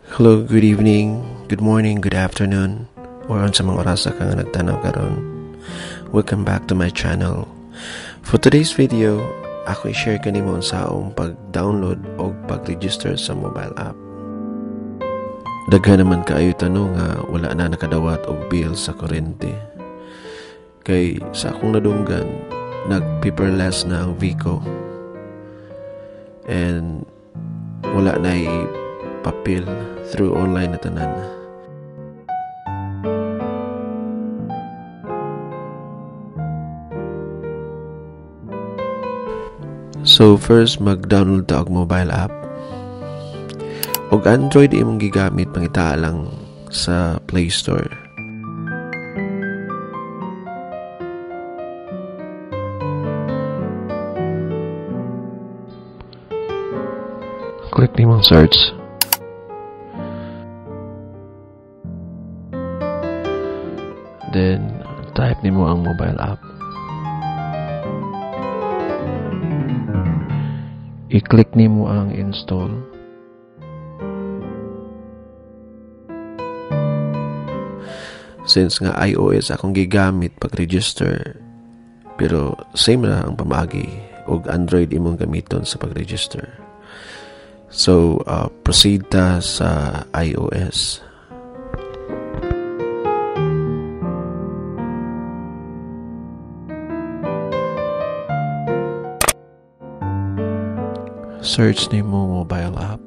Hello, good evening, good morning, good afternoon, or sa mga oras ka nga nagtanaw karon. Welcome back to my channel. For today's video, ako i-share kanimo sa akong pag-download o pag-register sa mobile app. Daghan naman kaayo tanong nga wala na nakadawat og bill sa kuryente. Kay sa akong nadunggan, nag-paperless na ang Vico. And wala na papel through online na tanan. So first, mag-download ta og mobile app. Og Android imong gigamit pangita lang sa Play Store. Click nimong search. Then, type nimo ang mobile app. I-click nimo ang install. Since nga iOS akong gigamit pag-register, pero same na ang pamaagi og Android imong gamiton sa pag-register. So, proceed ta sa iOS. Search nimo mobile app.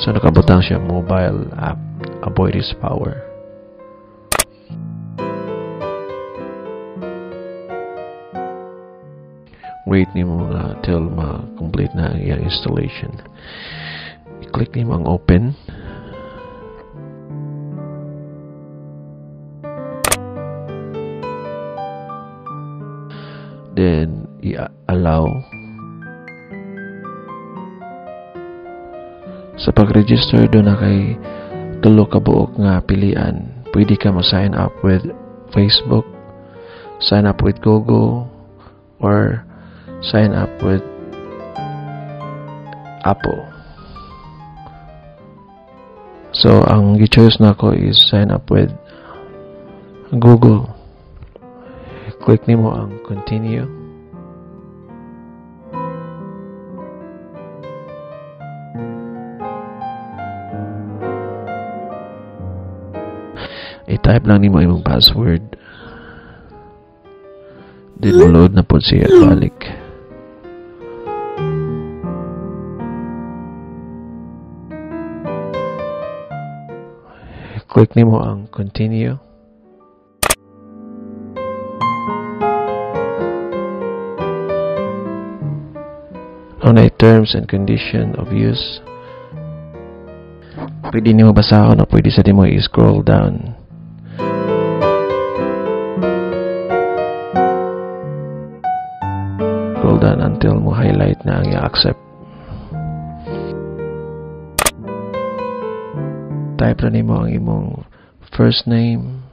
So nakabutang siya mobile app avoid this power. Wait nimo till ma-complete na ang iyang installation. I-click nimo ang open. Then i-allow. Sa pag-register do na kay tulo ka buok nga pilian. Pwede ka ma-sign up with Facebook, sign up with Google, or sign up with Apple. So ang gi-choose nako is sign up with Google. Click nimo ang continue. I-type lang nimo imong password. Then load na po siya balik. Click nimo ang continue. On a terms and condition of use. Pwede nimo basahon o pwede sa nimo i-scroll down. Scroll down until mo highlight na ang i-accept. Type na nimo ang imong first name,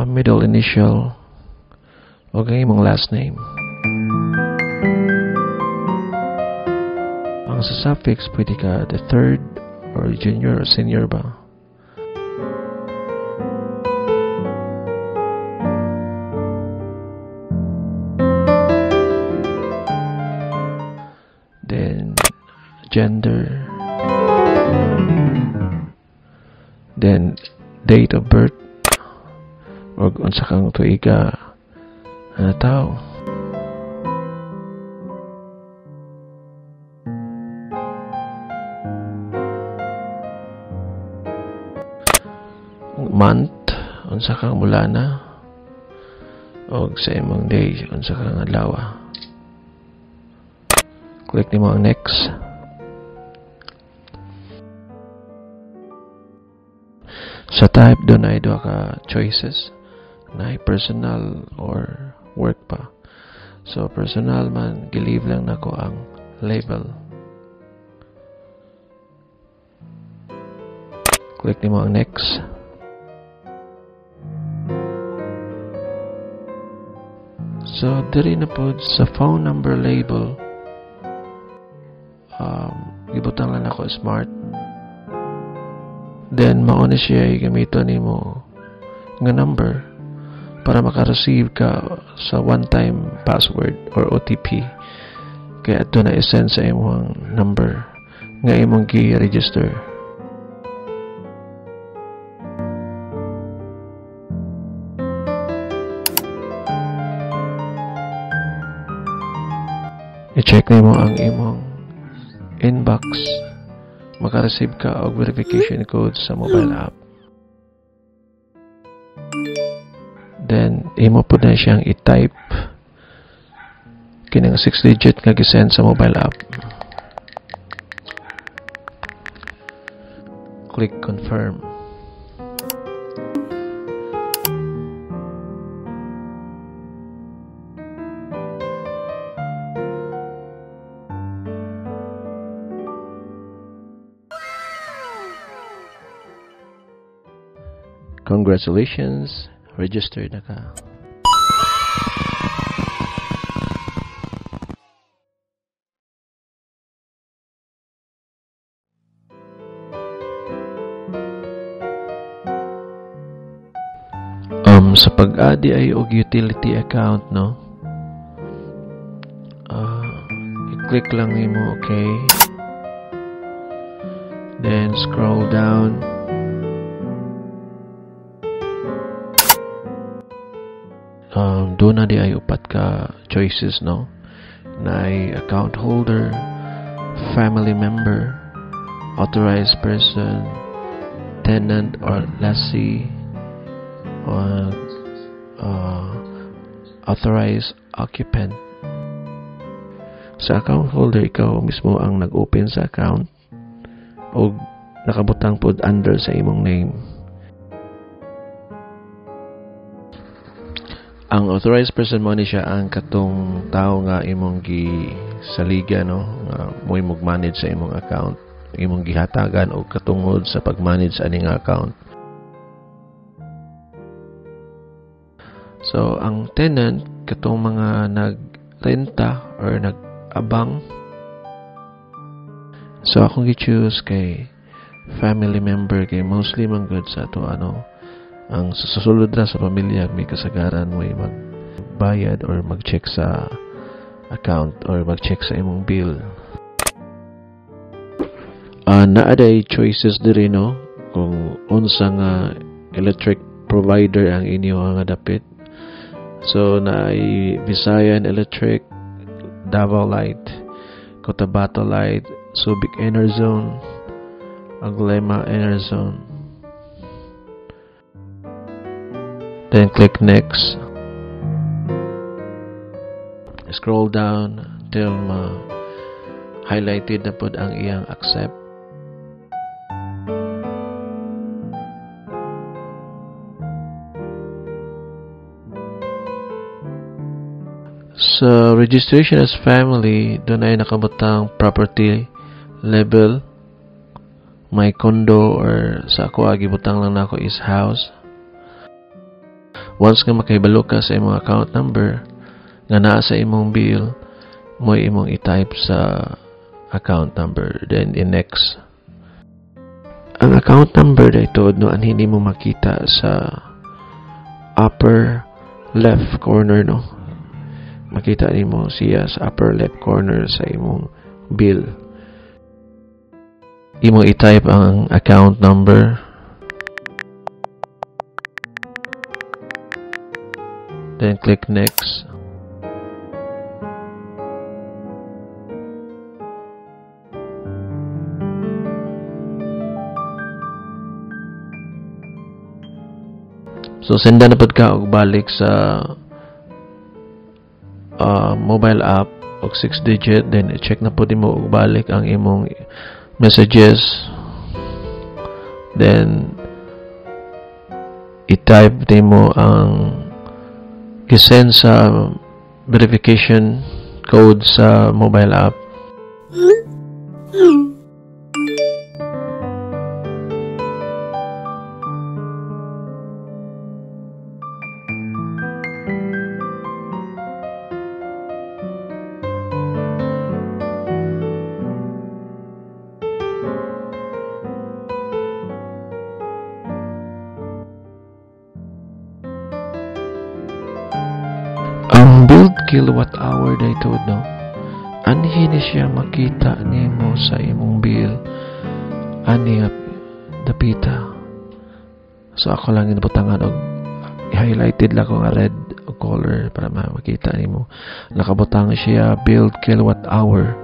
middle initial, o ang imong last name. Ang sa suffix, pwede ka the third or junior or senior ba? Then gender. Then date of birth or unsa kang tuiga na tao. Month unsa kang mula na o sa imong day unsa kang adlaw. Click nimo ang next. Sa type doon ay duha ka choices na personal or work pa. So personal man gilive lang nako ang label. Click nimo ang next. So diri na pod sa phone number label, ibutang lang ako smart. Then mao na siya gamiton nimo nga number para maka-receive ka sa one-time password or OTP. Kaya ito na isend sa imong number nga imong gi-register. I-check nimo ang imong inbox, maka-receive ka og verification code sa mobile app. Then imo po na siyang i-type kinang 6-digit nga gisend sa mobile app. Click confirm. Congratulations, registered na ka. Sa pag-adi ay og utility account, no? I-click lang nimo, okay? Then scroll down. Doon na di ay upat ka choices, no? Na ay account holder, family member, authorized person, tenant or lessee, or authorized occupant. Sa account holder, ikaw mismo ang nag-open sa account o nakabutang pod under sa imong name. Ang authorized person mo ni siya ang katong tao nga imong gisaliga, no? Nga mo imong manage sa imong account, imong gihatagan o katungod sa pag-manage sa aning account. So, ang tenant, katong mga nagrenta or nag-abang. So, akong gi-choose kay family member, kay mostly man good sa ito, ang susulod na sa pamilya, may kasagaran mo magbayad or mag-check sa account or mag-check sa imong bill. Naaday choices diri, no? Kung unsa nga electric provider ang inyo nga dapit. So, naay Visayan Electric, Davao Light, Cotabato Light, Subic Enerzone, Aglema Enerzone. Then click next. Scroll down until highlighted na pod ang iyang accept. Sa registration as family, doon ay nakabutang property level, may condo, or sa ako gibutang lang nako is house. Once nga makahibalo ka sa imong account number nga naa sa imong bill, mo imong i-type sa account number, then in-next. Ang account number dito no an hindi mo makita sa upper left corner, no? Makita nimo siya sa upper left corner sa imong bill. Imo i-type ang account number. Then click next. So senda na pud ka og balik sa mobile app og 6-digit, then i-check na po din mo og balik ang imong messages, then i-type din mo ang gisend sa verification code sa mobile app. Ang build kilowatt hour dayto no. Anhi ni siya makita nimo sa imong bill. Ani nga dapita. So ako lang inubutangan og i-highlighted lang ko nga red color para makita nimo. Nakabutang siya build kilowatt hour.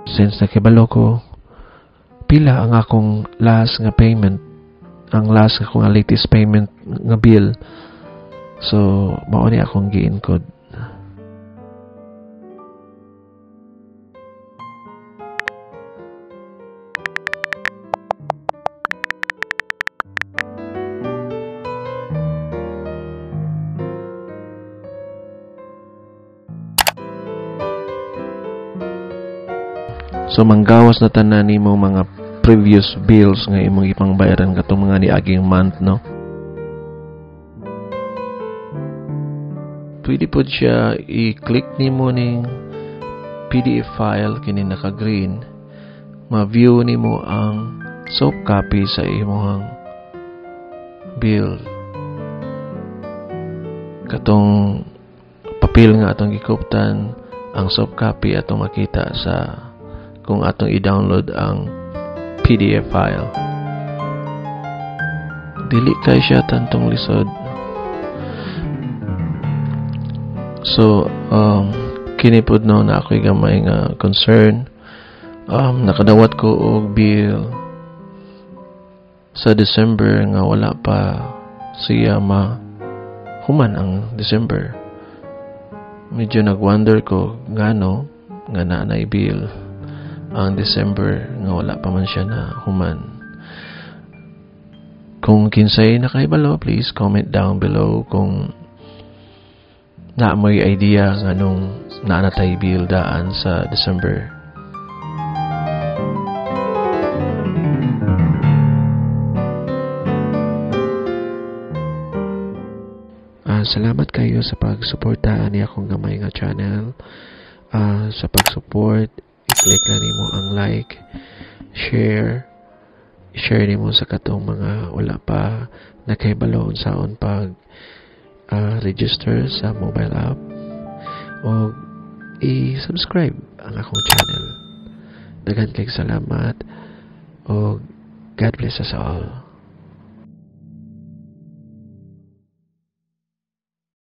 Since nakibalo ko pila ang akong last nga payment, ang last ako nga latest payment nga bill. So mao ni akong gi-encode. So manggawas na tanan nimo mga previous bills nga imong ipangbayaran katong mga niaging month, no? Pwede po siya i-click nimo ning PDF file kini naka-green. Ma-view nimo ang soft copy sa imong bill. Katong papel nga atong gikuptan, ang soft copy atong makita sa kung atong i-download ang PDF file. Dili kay siya tantong lisod. So, kini pod no na ako'y gamay nga concern. Nakadawat ko og bill sa December nga wala pa siya human ang December. Medyo nag-wonder ko ngano nga naanay bill ang December nga wala pa man siya na human. Kung kinsay nakahibalo, please comment down below kung na may idea nga nung naanatay bill daan sa December. Salamat kayo sa pagsuporta ni akong gamay nga channel. Sa pag-support, i-click lang nimo ang like, share nimo sa katong mga wala pa nakahibalo unsaon pag register sa mobile app, o i-subscribe ang akong channel. Daghan kay salamat, o God bless us all.